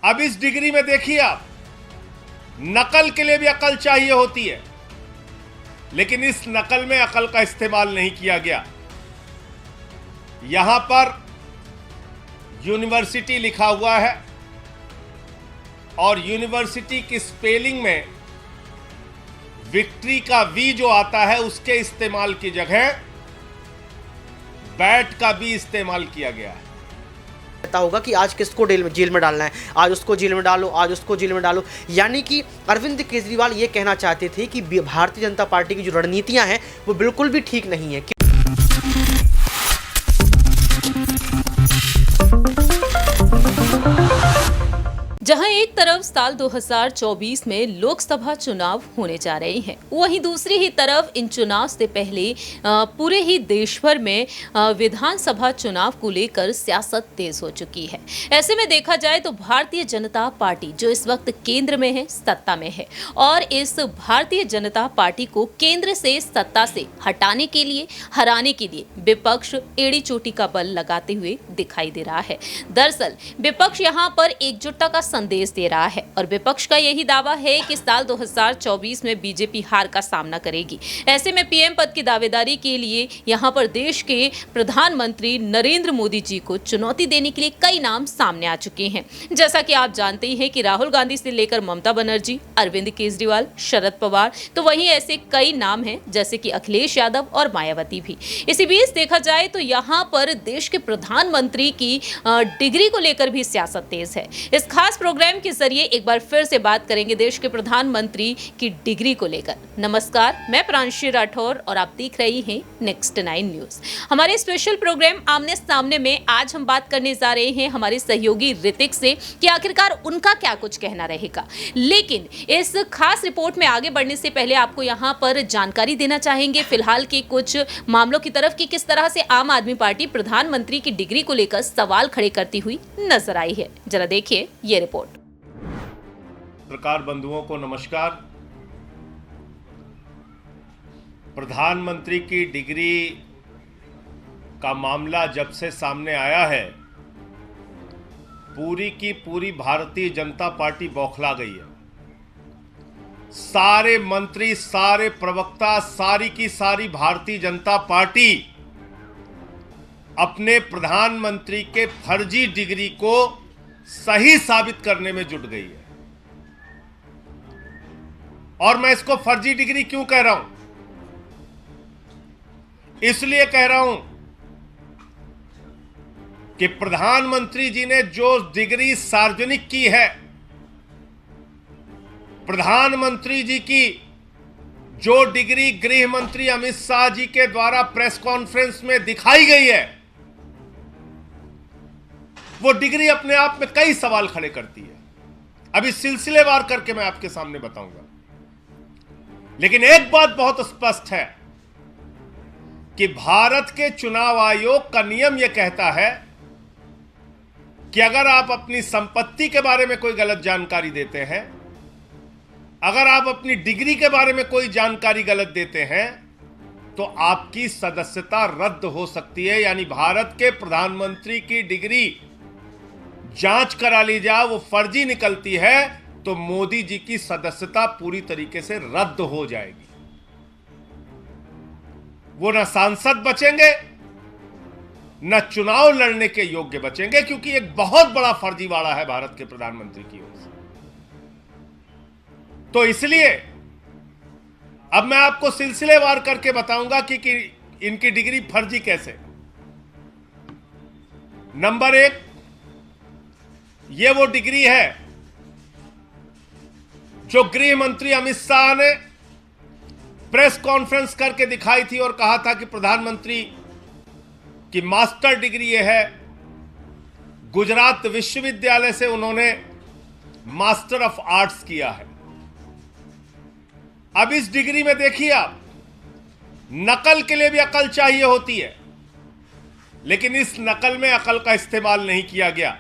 अब इस डिग्री में देखिए आप, नकल के लिए भी अकल चाहिए होती है, लेकिन इस नकल में अकल का इस्तेमाल नहीं किया गया। यहां पर यूनिवर्सिटी लिखा हुआ है और यूनिवर्सिटी की स्पेलिंग में विक्ट्री का वी जो आता है उसके इस्तेमाल की जगह बैट का भी इस्तेमाल किया गया है। पता होगा कि आज किसको जेल में डालना है, आज उसको जेल में डालो, आज उसको जेल में डालो। यानी कि अरविंद केजरीवाल ये कहना चाहते थे कि भारतीय जनता पार्टी की जो रणनीतियां हैं वो बिल्कुल भी ठीक नहीं है। जहां एक तरफ साल 2024 में लोकसभा चुनाव होने जा रहे हैं, वहीं दूसरी ही तरफ इन चुनाव से पहले पूरे ही देश भर में विधानसभा चुनाव को लेकर सियासत तेज हो चुकी है। ऐसे में देखा जाए तो भारतीय जनता पार्टी जो इस वक्त केंद्र में है, सत्ता में है, और इस भारतीय जनता पार्टी को केंद्र से सत्ता से हटाने के लिए, हराने के लिए विपक्ष एड़ी चोटी का बल लगाते हुए दिखाई दे रहा है। दरअसल विपक्ष यहां पर एकजुटता का संदेश दे रहा है और विपक्ष का यही दावा है कि साल 2024 में बीजेपी हार का सामना करेगी। ऐसे में पीएम पद की दावेदारी के लिए यहां पर देश के प्रधानमंत्री नरेंद्र मोदी जी को चुनौती देने के लिए कई नाम सामने आ चुके हैं। जैसा कि आप जानते ही हैं कि राहुल गांधी से लेकर ममता बनर्जी, अरविंद केजरीवाल, शरद पवार, तो वहीं ऐसे कई नाम हैं जैसे कि अखिलेश यादव और मायावती भी। इसी बीच देखा जाए तो यहां पर देश के प्रधानमंत्री की डिग्री को लेकर भी सियासत तेज है। इस खास प्रोग्राम के जरिए एक बार फिर से बात करेंगे देश के प्रधानमंत्री की डिग्री को लेकर। नमस्कार, मैं प्रांशी राठौर और आप देख रही हैं नेक्स्ट 9 न्यूज। हमारे स्पेशल प्रोग्राम आमने सामने में आज हम बात करने जा रहे हैं हमारे सहयोगी ऋतिक से कि आखिरकार उनका क्या कुछ कहना रहेगा। लेकिन इस खास रिपोर्ट में आगे बढ़ने से पहले आपको यहाँ पर जानकारी देना चाहेंगे फिलहाल के कुछ मामलों की तरफ कि किस तरह से आम आदमी पार्टी प्रधानमंत्री की डिग्री को लेकर सवाल खड़े करती हुई नजर आई है। जरा देखिए ये रिपोर्ट। पत्रकार बंधुओं को नमस्कार। प्रधानमंत्री की डिग्री का मामला जब से सामने आया है, पूरी की पूरी भारतीय जनता पार्टी बौखला गई है। सारे मंत्री, सारे प्रवक्ता, सारी की सारी भारतीय जनता पार्टी अपने प्रधानमंत्री के फर्जी डिग्री को सही साबित करने में जुट गई है। और मैं इसको फर्जी डिग्री क्यों कह रहा हूं? इसलिए कह रहा हूं कि प्रधानमंत्री जी ने जो डिग्री सार्वजनिक की है, प्रधानमंत्री जी की जो डिग्री गृह मंत्री अमित शाह जी के द्वारा प्रेस कॉन्फ्रेंस में दिखाई गई है, वो डिग्री अपने आप में कई सवाल खड़े करती है। अभी सिलसिलेवार करके मैं आपके सामने बताऊंगा। लेकिन एक बात बहुत स्पष्ट है कि भारत के चुनाव आयोग का नियम यह कहता है कि अगर आप अपनी संपत्ति के बारे में कोई गलत जानकारी देते हैं, अगर आप अपनी डिग्री के बारे में कोई जानकारी गलत देते हैं, तो आपकी सदस्यता रद्द हो सकती है। यानी भारत के प्रधानमंत्री की डिग्री जांच करा ली जाए, वो फर्जी निकलती है तो मोदी जी की सदस्यता पूरी तरीके से रद्द हो जाएगी। वो न सांसद बचेंगे, न चुनाव लड़ने के योग्य बचेंगे, क्योंकि एक बहुत बड़ा फर्जीवाड़ा है भारत के प्रधानमंत्री की ओर से। तो इसलिए अब मैं आपको सिलसिलेवार करके बताऊंगा कि इनकी डिग्री फर्जी कैसे। नंबर 1, ये वो डिग्री है जो गृह मंत्री अमित शाह ने प्रेस कॉन्फ्रेंस करके दिखाई थी और कहा था कि प्रधानमंत्री की मास्टर डिग्री ये है। गुजरात विश्वविद्यालय से उन्होंने मास्टर ऑफ आर्ट्स किया है। अब इस डिग्री में देखिए आप, नकल के लिए भी अकल चाहिए होती है, लेकिन इस नकल में अकल का इस्तेमाल नहीं किया गया।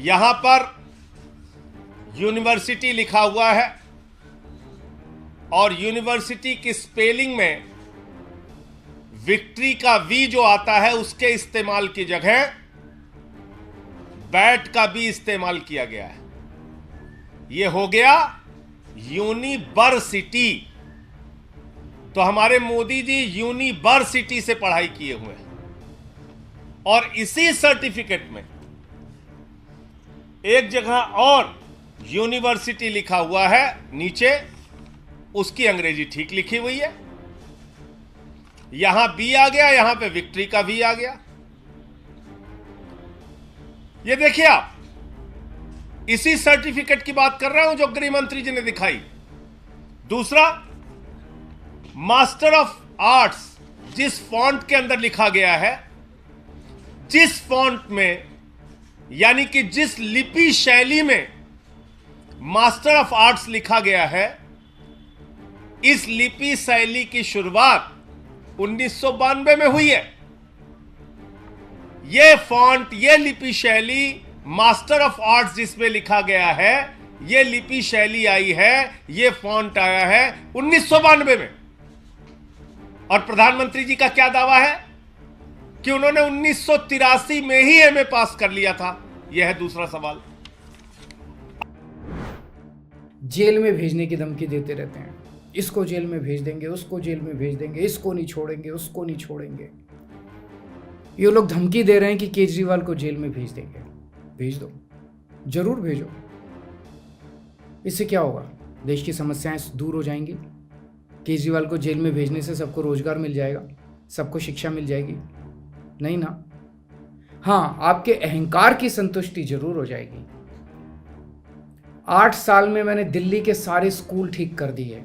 यहां पर यूनिवर्सिटी लिखा हुआ है और यूनिवर्सिटी की स्पेलिंग में विक्ट्री का वी जो आता है उसके इस्तेमाल की जगह बैट का भी इस्तेमाल किया गया है। यह हो गया यूनिवर्सिटी। तो हमारे मोदी जी यूनिवर्सिटी से पढ़ाई किए हुए हैं और इसी सर्टिफिकेट में एक जगह और यूनिवर्सिटी लिखा हुआ है, नीचे उसकी अंग्रेजी ठीक लिखी हुई है। यहां बी आ गया, यहां पे विक्ट्री का भी आ गया। ये देखिए आप, इसी सर्टिफिकेट की बात कर रहा हूं जो गृह मंत्री जी ने दिखाई। दूसरा, मास्टर ऑफ आर्ट्स जिस फॉन्ट के अंदर लिखा गया है, जिस फॉन्ट में यानी कि जिस लिपि शैली में मास्टर ऑफ आर्ट्स लिखा गया है, इस लिपि शैली की शुरुआत 1992 में हुई है। यह फॉन्ट, यह लिपि शैली, मास्टर ऑफ आर्ट्स जिसमें लिखा गया है, यह लिपि शैली आई है, यह फॉन्ट आया है 1992 में। और प्रधानमंत्री जी का क्या दावा है कि उन्होंने 1983 में ही एमए पास कर लिया था। यह है दूसरा सवाल। जेल में भेजने की धमकी देते रहते हैं, इसको जेल में भेज देंगे, उसको जेल में भेज देंगे, इसको नहीं छोड़ेंगे, उसको नहीं छोड़ेंगे। ये लोग धमकी दे रहे हैं कि केजरीवाल को जेल में भेज देंगे। भेज दो, जरूर भेजो। इससे क्या होगा? देश की समस्याएं दूर हो जाएंगी। केजरीवाल को जेल में भेजने से सबको रोजगार मिल जाएगा, सबको शिक्षा मिल जाएगी? नहीं ना। हाँ, आपके अहंकार की संतुष्टि जरूर हो जाएगी। 8 साल में मैंने दिल्ली के सारे स्कूल ठीक कर दिए।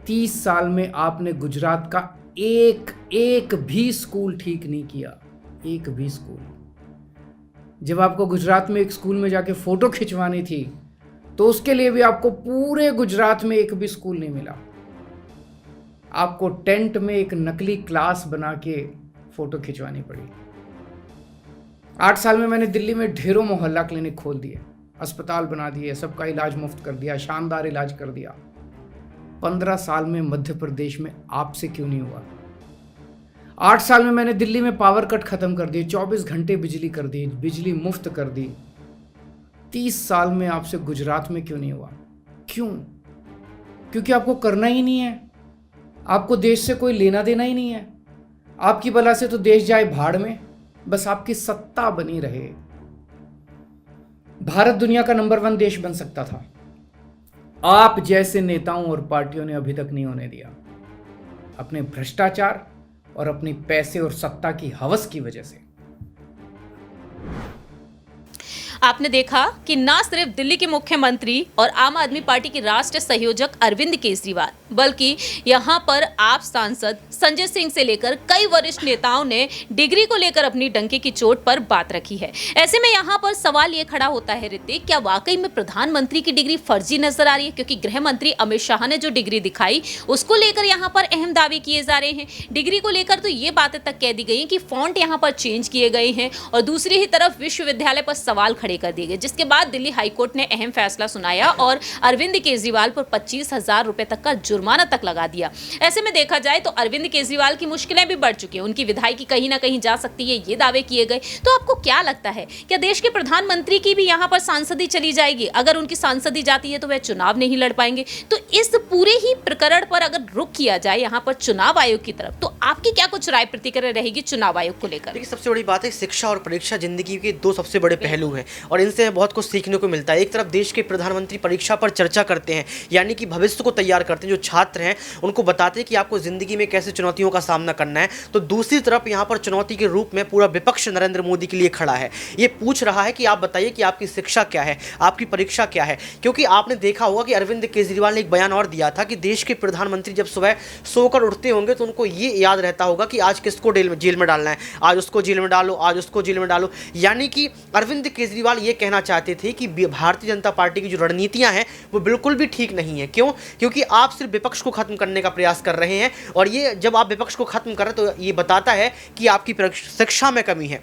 30 साल में आपने गुजरात का एक भी स्कूल ठीक नहीं किया, एक भी स्कूल। जब आपको गुजरात में एक स्कूल में जाके फोटो खिंचवानी थी तो उसके लिए भी आपको पूरे गुजरात में एक भी स्कूल नहीं मिला। आपको टेंट में एक नकली क्लास बना के फोटो खिंचवानी पड़ी। 8 साल में मैंने दिल्ली में ढेरों मोहल्ला क्लिनिक खोल दिए, अस्पताल बना दिए, सबका इलाज मुफ्त कर दिया, शानदार इलाज कर दिया। 15 साल में मध्य प्रदेश में आपसे क्यों नहीं हुआ? 8 साल में मैंने दिल्ली में पावर कट खत्म कर दिए, 24 घंटे बिजली कर दी, बिजली मुफ्त कर दी। 30 साल में आपसे गुजरात में क्यों नहीं हुआ? क्यों? क्योंकि आपको करना ही नहीं है। आपको देश से कोई लेना देना ही नहीं है। आपकी बला से तो देश जाए भाड़ में, बस आपकी सत्ता बनी रहे। भारत दुनिया का नंबर 1 देश बन सकता था। आप जैसे नेताओं और पार्टियों ने अभी तक नहीं होने दिया, अपने भ्रष्टाचार और अपनी पैसे और सत्ता की हवस की वजह से। आपने देखा कि ना सिर्फ दिल्ली के मुख्यमंत्री और आम आदमी पार्टी के राष्ट्रीय संयोजक अरविंद केजरीवाल, बल्कि यहां पर आप सांसद संजय सिंह से लेकर कई वरिष्ठ नेताओं ने डिग्री को लेकर अपनी डंके की चोट पर बात रखी है। ऐसे में यहां पर सवाल ये खड़ा होता है ऋतिक, क्या वाकई में प्रधानमंत्री की डिग्री फर्जी नजर आ रही है? क्योंकि गृह मंत्री अमित शाह ने जो डिग्री दिखाई उसको लेकर यहाँ पर अहम दावे किए जा रहे हैं। डिग्री को लेकर तो ये बातें तक कह दी गई कि फॉन्ट यहाँ पर चेंज किए गए हैं और दूसरी ही तरफ विश्वविद्यालय पर सवाल खड़े कर दिए गए, जिसके बाद दिल्ली हाईकोर्ट ने अहम फैसला सुनाया और अरविंद केजरीवाल पर 25,000 रुपए तक का जुर्माना तक लगा दिया। ऐसे में देखा जाए तो अरविंद केजरीवाल की मुश्किलें भी बढ़ चुकी हैं, उनकी विधायकी कहीं ना कहीं जा सकती है, ये दावे किए गए। तो आपको क्या लगता है, क्या देश के प्रधानमंत्री की भी यहाँ पर सांसदी चली जाएगी? अगर उनकी सांसदी जाती है तो वह चुनाव नहीं लड़ पाएंगे। तो इस पूरे ही प्रकरण पर अगर रुख किया जाए यहाँ पर चुनाव आयोग की तरफ, तो आपकी क्या कुछ राय प्रतिक्रिया रहेगी चुनाव आयोग को लेकर? देखिए, सबसे बड़ी बात है, शिक्षा और परीक्षा जिंदगी के 2 सबसे बड़े पहलू हैं और इनसे बहुत कुछ सीखने को मिलता है। एक तरफ देश के प्रधानमंत्री परीक्षा पर चर्चा करते हैं, यानी कि भविष्य को तैयार करते हैं, जो छात्र हैं उनको बताते हैं कि आपको जिंदगी में कैसे चुनौतियों का सामना करना है। तो दूसरी तरफ यहाँ पर चुनौती के रूप में पूरा विपक्ष नरेंद्र मोदी के लिए खड़ा है। ये पूछ रहा है कि आप बताइए कि आपकी शिक्षा क्या है, आपकी परीक्षा क्या है। क्योंकि आपने देखा होगा कि अरविंद केजरीवाल ने एक बयान और दिया था कि देश के प्रधानमंत्री जब सुबह सोकर उठते होंगे तो उनको ये याद रहता होगा कि आज किसको जेल में डालना है, आज उसको जेल में डालो, आज उसको जेल में डालो। यानी कि अरविंद केजरीवाल ये कहना चाहते थे कि भारतीय जनता पार्टी की जो रणनीतियां हैं वो बिल्कुल भी ठीक नहीं है। क्यों? क्योंकि आप सिर्फ विपक्ष को खत्म करने का प्रयास कर रहे हैं और ये जब आप विपक्ष को खत्म कर रहे हैं तो ये बताता है कि आपकी शिक्षा में कमी है।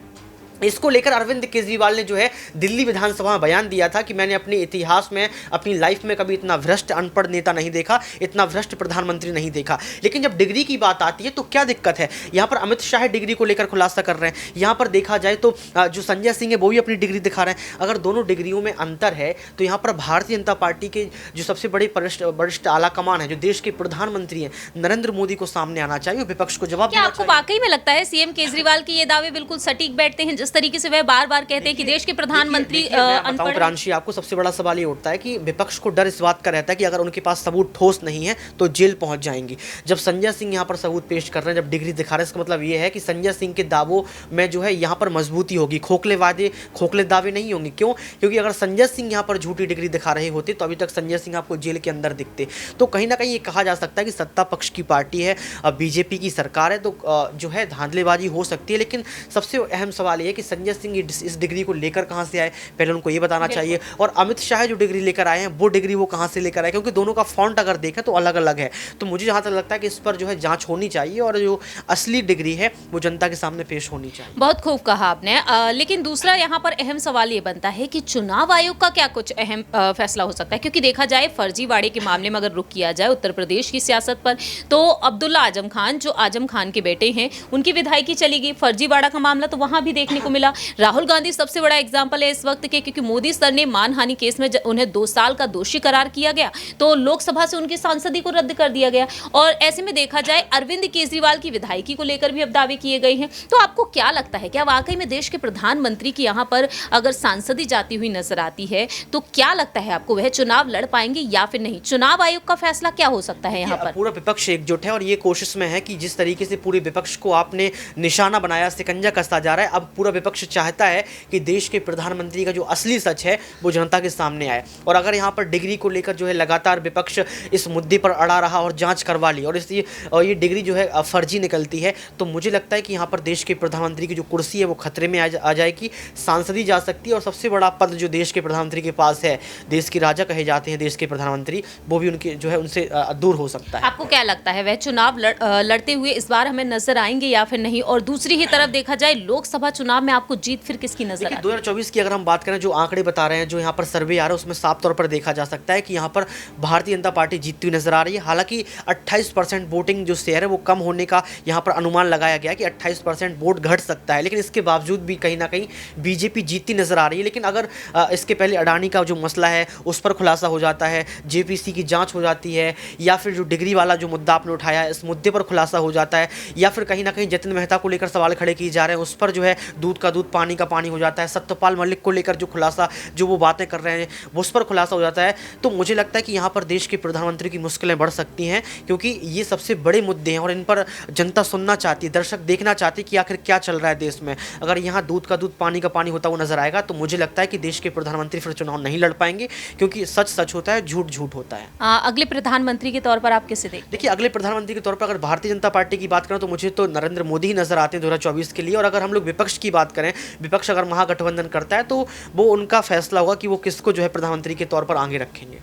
इसको लेकर अरविंद केजरीवाल ने जो है दिल्ली विधानसभा में बयान दिया था कि मैंने अपने इतिहास में, अपनी लाइफ में कभी इतना भ्रष्ट अनपढ़ नेता नहीं देखा, इतना भ्रष्ट प्रधानमंत्री नहीं देखा। लेकिन जब डिग्री की बात आती है तो क्या दिक्कत है? यहाँ पर अमित शाह डिग्री को लेकर खुलासा कर रहे हैं। यहाँ पर देखा जाए तो जो संजय सिंह है वो भी अपनी डिग्री दिखा रहे हैं। अगर दोनों डिग्रियों में अंतर है तो यहाँ पर भारतीय जनता पार्टी के जो सबसे बड़े वरिष्ठ आला कमान है, जो देश के प्रधानमंत्री हैं, नरेंद्र मोदी को सामने आना चाहिए, विपक्ष को जवाब क्या देना आपको चाहिए। वाकई में लगता है सीएम केजरीवाल के ये दावे बिल्कुल सटीक बैठते हैं, जिस तरीके से वह बार बार कहते हैं कि देश के प्रधानमंत्री अनपढ़ हैं? प्रांशी, आपको सबसे बड़ा सवाल ये उठता है कि विपक्ष को डर इस बात का रहता है कि अगर उनके पास सबूत ठोस नहीं है तो जेल पहुंच जाएंगी। जब संजय सिंह यहाँ पर सबूत पेश कर रहे हैं, जब डिग्री दिखा रहे हैं, इसका मतलब ये है कि संजय सिंह के दावों में जो है यहाँ पर मजबूती होगी, खोखले वादे, खोखले दावे नहीं होंगे। क्यों? क्योंकि अगर संजय सिंह यहाँ पर झूठी डिग्री दिखा रहे होते तो अभी तक संजय सिंह आपको जेल के अंदर दिखते। तो कहीं ना कहीं ये कहा जा सकता है कि सत्ता पक्ष की पार्टी है, बीजेपी की सरकार है, तो जो है धांधलेबाजी हो सकती है। लेकिन सबसे अहम सवाल ये है कि संजय सिंह इस डिग्री को लेकर कहाँ से आए, पहले उनको ये बताना चाहिए। और अमित शाह जो डिग्री लेकर आए हैं वो डिग्री वो कहाँ से लेकर आए, क्योंकि दोनों का फॉन्ट अगर देखें तो अलग अलग है। तो मुझे जहाँ तक लगता है कि इस पर जो है जांच होनी चाहिए और जो असली डिग्री है वो जनता के सामने पेश होनी चाहिए। बहुत खूब कहा आपने। लेकिन दूसरा यहाँ पर अहम सवाल ये बनता है कि चुनाव आयोग का क्या कुछ अहम फैसला हो सकता है, क्योंकि देखा जाए फर्जीवाड़े के मामले में अगर रुख किया जाए उत्तर प्रदेश की सियासत पर, तो अब्दुल्ला आजम खान जो आजम खान के बेटे हैं उनकी विधायकी चली गई, फर्जीवाड़ा का मामला तो वहां भी देखने को मिला। राहुल गांधी सबसे बड़ा एग्जाम्पल है इस वक्त के, क्योंकि मोदी सर ने मानहानि केस में उन्हें 2 साल का दोषी करार किया गया तो लोकसभा से उनकी सांसदी को रद्द कर दिया गया। और ऐसे में देखा जाए अरविंद केजरीवाल की विधायकी को लेकर भी अब दावे किए गए हैं। तो आपको क्या लगता है, क्या वाकई में देश के प्रधानमंत्री की यहाँ पर अगर सांसदी जाती हुई नजर आती है तो क्या लगता है आपको, वह चुनाव लड़ पाएंगे या फिर नहीं? चुनाव आयोग का फैसला क्या हो सकता है यहाँ पर? पूरा विपक्ष एकजुट है और ये कोशिश में है कि जिस तरीके से पूरे विपक्ष को आपने निशाना बनाया, शिकंजा कसता जा रहा है, अब पूरा विपक्ष चाहता है कि देश के प्रधानमंत्री का जो असली सच है वो जनता के सामने आए। और अगर यहाँ पर डिग्री को लेकर जो है लगातार विपक्ष इस मुद्दे पर अड़ा रहा और जांच करवा ली और ये डिग्री जो है फर्जी निकलती है, तो मुझे लगता है कि यहाँ पर देश के प्रधानमंत्री की जो कुर्सी है वो खतरे में आ जाएगी, सांसदी जा सकती है। और सबसे बड़ा पद जो देश के प्रधानमंत्री के पास है, देश की राजा कहे जाते हैं देश के प्रधानमंत्री, वो भी उनके जो है उनसे दूर हो सकता है। आपको क्या लगता है, वह चुनाव लड़ते हुए इस बार हमें नजर आएंगे या फिर नहीं? और दूसरी ही तरफ देखा जाए लोकसभा चुनाव में आपको जीत फिर किसकी नजर आती है? 2024 की अगर हम बात करें, जो आंकड़े बता रहे हैं, जो यहाँ पर सर्वे आ रहा है, उसमें साफ तौर पर देखा जा सकता है कि यहाँ पर भारतीय जनता पार्टी जीतती हुई नजर आ रही है। हालांकि 28% वोटिंग जो शेयर है वो कम होने का यहाँ पर अनुमान लगाया गया कि 28% वोट घट सकता है, लेकिन इसके बावजूद भी कहीं ना कहीं बीजेपी जीतती नजर आ रही है। लेकिन अगर इसके पहले अडानी का जो मसला है उस पर खुलासा हो जाता है, जेपीसी की जांच हो जाती है, या फिर जो डिग्री वाला जो मुद्दा आपने उठाया है इस मुद्दे पर खुलासा हो जाता है, या फिर कहीं ना कहीं जतिन मेहता को लेकर सवाल खड़े किए जा रहे हैं, उस पर जो है दूध का दूध पानी का पानी हो जाता है, सत्यपाल मलिक को लेकर जो खुलासा, जो वो बातें कर रहे हैं उस पर खुलासा हो जाता है, तो मुझे लगता है कि यहाँ पर देश के प्रधानमंत्री की मुश्किलें बढ़ सकती हैं, क्योंकि ये सबसे बड़े मुद्दे हैं और इन पर जनता सुनना चाहती है, दर्शक देखना चाहती है कि आखिर क्या चल रहा है देश में। अगर यहाँ दूध का दूध पानी का पानी होता हुआ नजर आएगा तो मुझे लगता है कि देश के प्रधानमंत्री फिर चुनाव नहीं लड़ पाएंगे, क्योंकि सच सच होता है, झूठ झूठ होता है। अगले प्रधानमंत्री के तौर पर आप किसे देखते हैं? देखिए, अगले प्रधानमंत्री के तौर पर अगर भारतीय जनता पार्टी की बात करें तो मुझे तो नरेंद्र मोदी ही नजर आते हैं 2024 के लिए। और अगर हम लोग विपक्ष की बात करें, विपक्ष अगर महागठबंधन करता है तो वो उनका फैसला होगा कि वो किसको जो है प्रधानमंत्री के तौर पर आगे रखेंगे।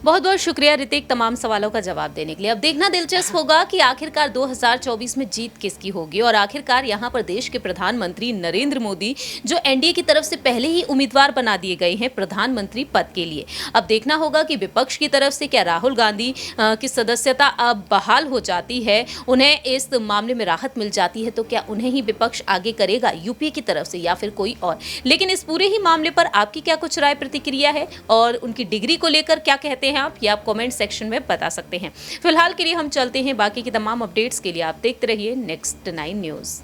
बहुत बहुत शुक्रिया ऋतिक तमाम सवालों का जवाब देने के लिए। अब देखना दिलचस्प होगा कि आखिरकार 2024 में जीत किसकी होगी और आखिरकार यहाँ पर देश के प्रधानमंत्री नरेंद्र मोदी जो एनडीए की तरफ से पहले ही उम्मीदवार बना दिए गए हैं प्रधानमंत्री पद के लिए। अब देखना होगा कि विपक्ष की तरफ से क्या राहुल गांधी की सदस्यता अब बहाल हो जाती है, उन्हें इस मामले में राहत मिल जाती है, तो क्या उन्हें ही विपक्ष आगे करेगा यूपीए की तरफ से या फिर कोई और। लेकिन इस पूरे ही मामले पर आपकी क्या कुछ राय प्रतिक्रिया है और उनकी डिग्री को लेकर क्या कहते हैं आप, ये आप कमेंट सेक्शन में बता सकते हैं। फिलहाल के लिए हम चलते हैं, बाकी की तमाम अपडेट्स के लिए आप देखते रहिए नेक्स्ट 9 न्यूज़।